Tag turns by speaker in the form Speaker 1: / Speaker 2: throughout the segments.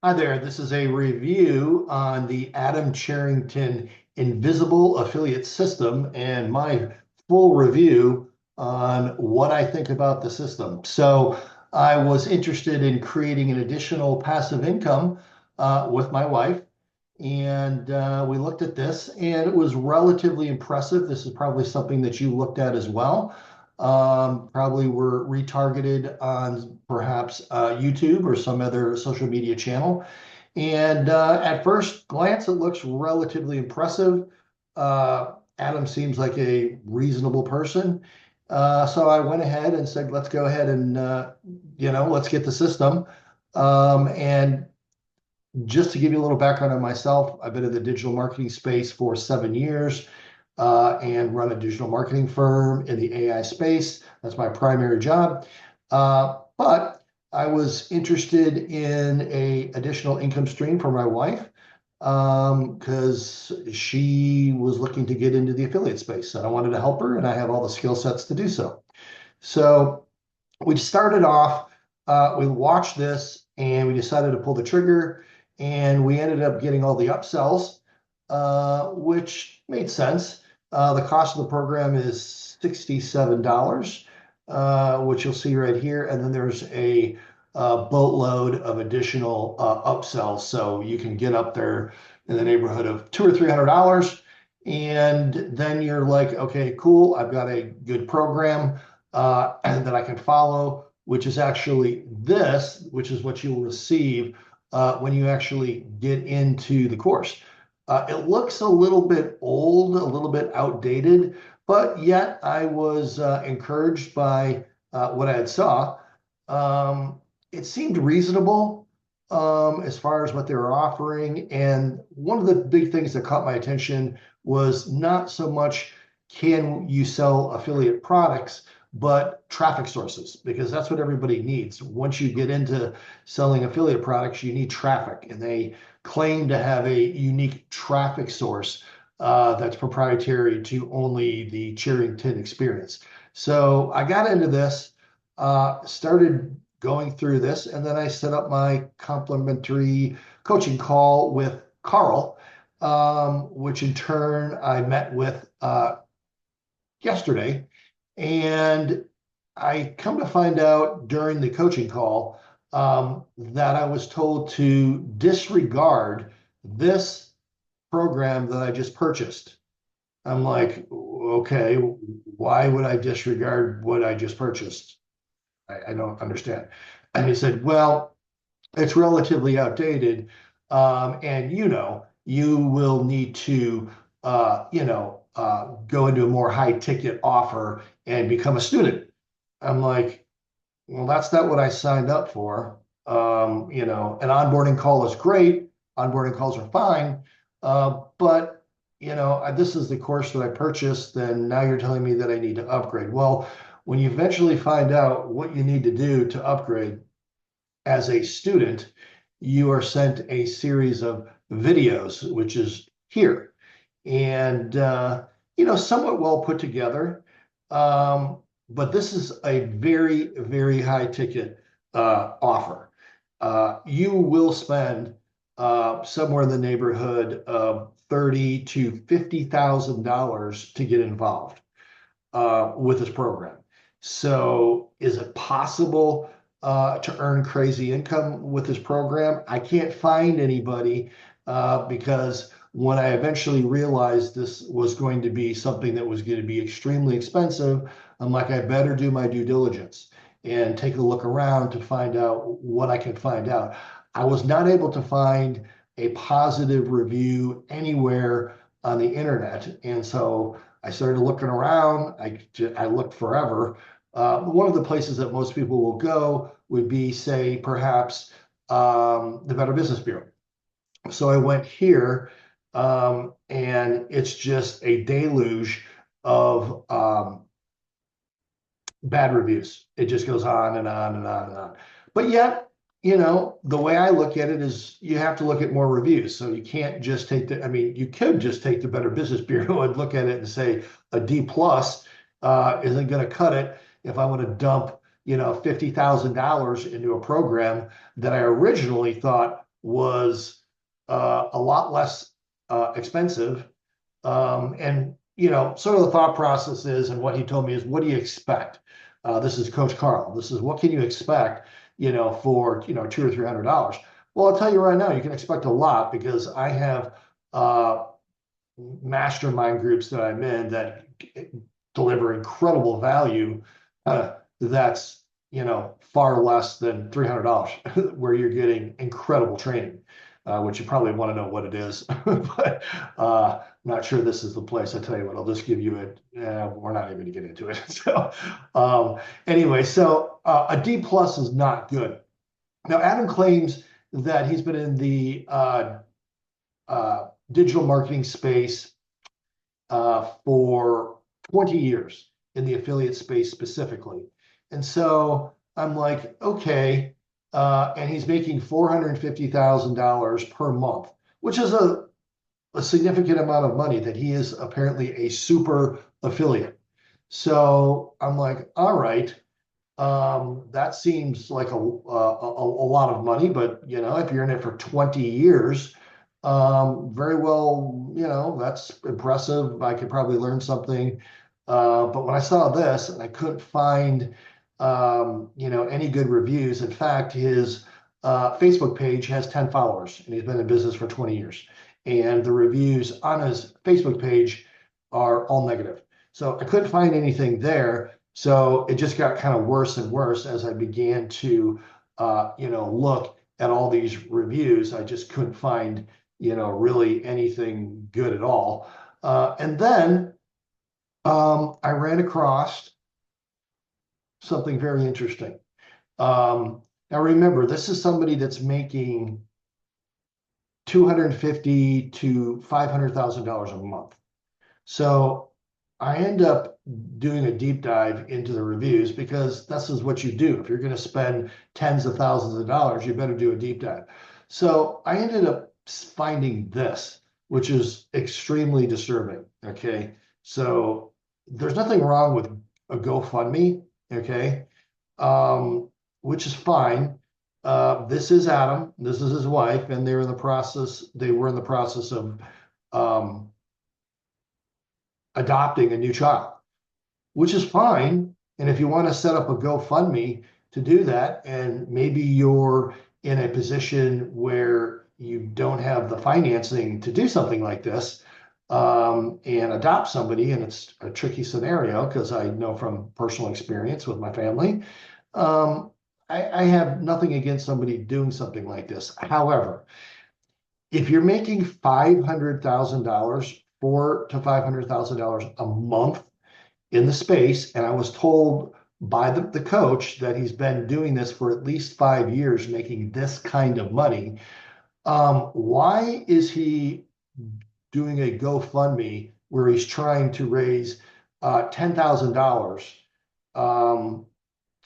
Speaker 1: Hi there. This is a review on the Adam Cherrington Invisible Affiliate System and my full review on what I think about the system. So I was interested in creating an additional passive income with my wife, and we looked at this, and it was relatively impressive. This is probably something that you looked at as well. Probably were retargeted on perhaps YouTube or some other social media channel. And at first glance, it looks relatively impressive. Adam seems like a reasonable person. So I went ahead and said, let's go ahead and, let's get the system. And just to give you a little background on myself, I've been in the digital marketing space for 7 years and run a digital marketing firm in the AI space. That's my primary job. But I was interested in a additional income stream for my wife because she was looking to get into the affiliate space, and I wanted to help her, and I have all the skill sets to do so. So we started off, we watched this, and we decided to pull the trigger, and we ended up getting all the upsells, which made sense. The cost of the program is $67, which you'll see right here. And then there's a boatload of additional upsells. So you can get up there in the neighborhood of $200 or $300. And then you're like, okay, cool. I've got a good program that I can follow, which is actually this, which is what you'll receive when you actually get into the course. It looks a little bit old, a little bit outdated, but yet I was encouraged by what I had saw. It seemed reasonable as far as what they were offering. And one of the big things that caught my attention was not so much can you sell affiliate products, but traffic sources, because that's what everybody needs. Once you get into selling affiliate products, you need traffic, and they claim to have a unique traffic source that's proprietary to only the Cherrington experience. So I got into this, started going through this, and then I set up my complimentary coaching call with Carl, which in turn I met with yesterday. And I come to find out during the coaching call that I was told to disregard this program that I just purchased. I'm like, okay, why would I disregard what I just purchased? I don't understand. And he said, well, it's relatively outdated. And you will need to, go into a more high ticket offer and become a student. I'm like, well, that's not what I signed up for. An onboarding call is great. Onboarding calls are fine. But, this is the course that I purchased, and now you're telling me that I need to upgrade. Well, when you eventually find out what you need to do to upgrade as a student, you are sent a series of videos, which is here. And, somewhat well put together. But this is a very, very high ticket offer. You will spend somewhere in the neighborhood of $30,000 to $50,000 to get involved with this program. So is it possible to earn crazy income with this program? I can't find anybody because when I eventually realized this was going to be something that was going to be extremely expensive, I'm like, I better do my due diligence and take a look around to find out what I can find out. I was not able to find a positive review anywhere on the internet. And so I started looking around. I looked forever. One of the places that most people will go would be, say, perhaps the Better Business Bureau. So I went here, and it's just a deluge of bad reviews. It just goes on and on and on and on. But yet, the way I look at it is you have to look at more reviews. So you can't just take you could just take the Better Business Bureau and look at it and say a D plus isn't going to cut it if I want to dump, $50,000 into a program that I originally thought was a lot less expensive. And, sort of the thought process is, and what he told me is, what do you expect? This is Coach Carl. This is what can you expect, for, $200 or $300. Well, I'll tell you right now, you can expect a lot because I have mastermind groups that I'm in that deliver incredible value. That's far less than $300, where you're getting incredible training, which you probably want to know what it is, but I'm not sure this is the place. I tell you what, I'll just give you it. We're not even going to get into it. So anyway, so a D plus is not good. Now, Adam claims that he's been in the digital marketing space for 20 years, in the affiliate space specifically. And so I'm like, okay, and he's making $450,000 per month, which is a significant amount of money that he is apparently a super affiliate. So I'm like, all right, that seems like a lot of money, but if you're in it for 20 years, very well, that's impressive. I could probably learn something. But when I saw this, and I couldn't find, any good reviews. In fact, his Facebook page has 10 followers, and he's been in business for 20 years. And the reviews on his Facebook page are all negative. So I couldn't find anything there. So it just got kind of worse and worse as I began to, look at all these reviews. I just couldn't find, really anything good at all. And then I ran across something very interesting. Now remember, this is somebody that's making $250,000 to $500,000 a month. So I end up doing a deep dive into the reviews because this is what you do. If you're going to spend tens of thousands of dollars, you better do a deep dive. So I ended up finding this, which is extremely disturbing. Okay. So there's nothing wrong with a GoFundMe. Okay. Which is fine. This is Adam. This is his wife, and they were in the process of adopting a new child, which is fine. And if you want to set up a GoFundMe to do that, and maybe you're in a position where you don't have the financing to do something like this, and adopt somebody, and it's a tricky scenario because I know from personal experience with my family. I have nothing against somebody doing something like this. However, if you're making $500,000, $400,000 to $500,000 a month in the space, and I was told by the coach that he's been doing this for at least 5 years, making this kind of money, why is he doing a GoFundMe where he's trying to raise $10,000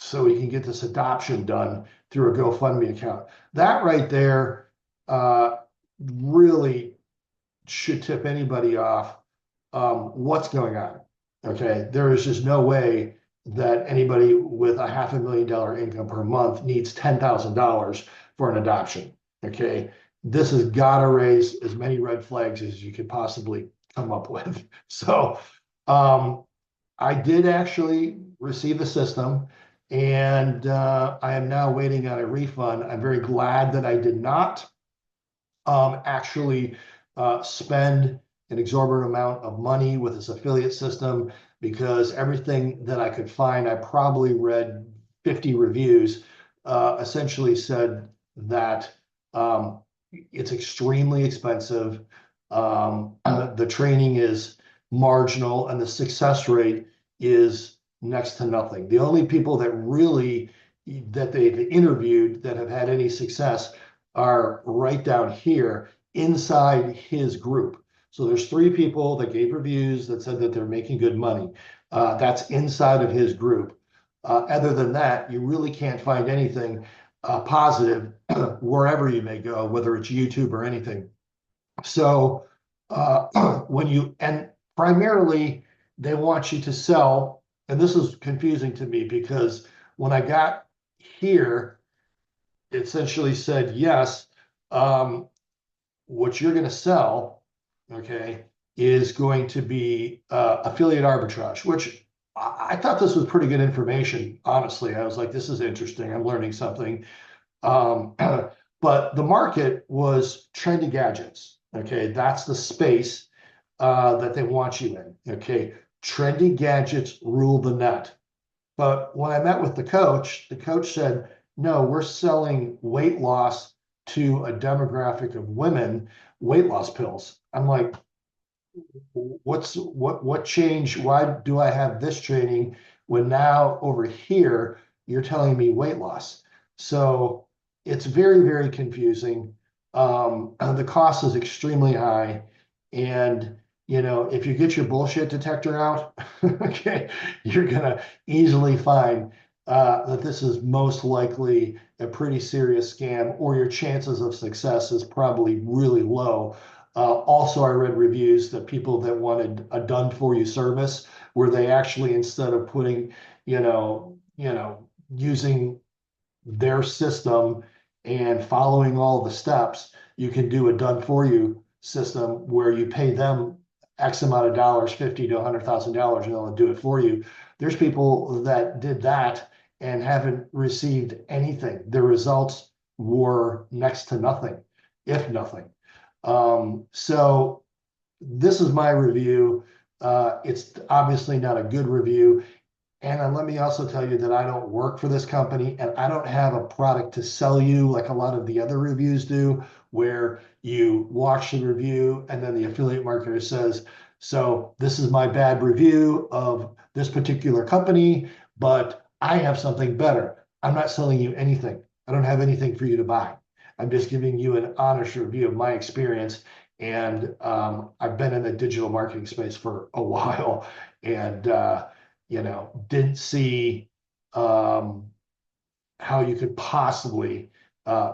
Speaker 1: so he can get this adoption done through a GoFundMe account? That right there really should tip anybody off what's going on. Okay, there is just no way that anybody with a $500,000 income per month needs $10,000 for an adoption. Okay, this has got to raise as many red flags as you could possibly come up with. So I did actually receive the system, and I am now waiting on a refund. I'm very glad that I did not actually spend an exorbitant amount of money with this affiliate system, because everything that I could find, I probably read 50 reviews, essentially said that it's extremely expensive. The training is marginal, and the success rate is next to nothing. The only people that they've interviewed that have had any success are right down here inside his group. So there's 3 people that gave reviews that said that they're making good money. That's inside of his group. Other than that, you really can't find anything positive wherever you may go, whether it's YouTube or anything. So and primarily they want you to sell, and this is confusing to me because when I got here, it essentially said, yes, Um, what you're going to sell, okay, is going to be affiliate arbitrage, which I thought this was pretty good information. Honestly, I was like, this is interesting. I'm learning something. Um, but the market was trendy gadgets. Okay, that's the space that they want you in. Okay, trendy gadgets rule the net. But when I met with the coach said, no, we're selling weight loss to a demographic of women, weight loss pills. I'm like, what change? Why do I have this training when now over here you're telling me weight loss? So it's very, very confusing. The cost is extremely high. And if you get your bullshit detector out, okay, you're gonna easily find that this is most likely a pretty serious scam, or your chances of success is probably really low. Also, I read reviews that people that wanted a done for you service, where they actually, instead of putting, using their system and following all the steps, you can do a done for you system where you pay them X amount of dollars, 50 to $100,000, and they'll do it for you. There's people that did that and haven't received anything. The results were next to nothing, if nothing. So this is my review. It's obviously not a good review. And let me also tell you that I don't work for this company and I don't have a product to sell you like a lot of the other reviews do, where you watch the review and then the affiliate marketer says, so this is my bad review of this particular company, but I have something better. I'm not selling you anything. I don't have anything for you to buy. I'm just giving you an honest review of my experience. And I've been in the digital marketing space for a while. And didn't see um, how you could possibly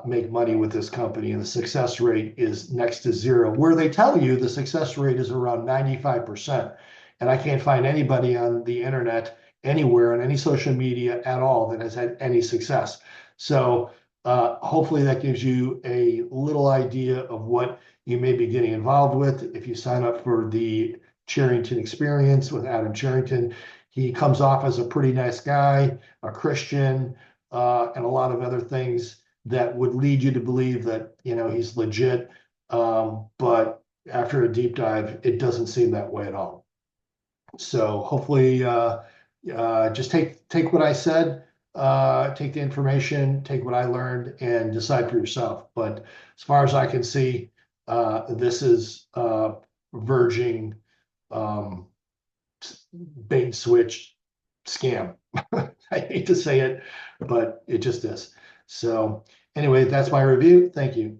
Speaker 1: make money with this company. And the success rate is next to zero, where they tell you the success rate is around 95%. And I can't find anybody on the internet anywhere on any social media at all that has had any success. So hopefully that gives you a little idea of what you may be getting involved with if you sign up for the Cherrington experience with Adam Cherrington. He comes off as a pretty nice guy, a Christian, and a lot of other things that would lead you to believe that he's legit. But after a deep dive, it doesn't seem that way at all. So hopefully, just take what I said, take the information, take what I learned, and decide for yourself. But as far as I can see, this is verging um, bait and switch scam. I hate to say it, but it just is. So anyway, that's my review. Thank you.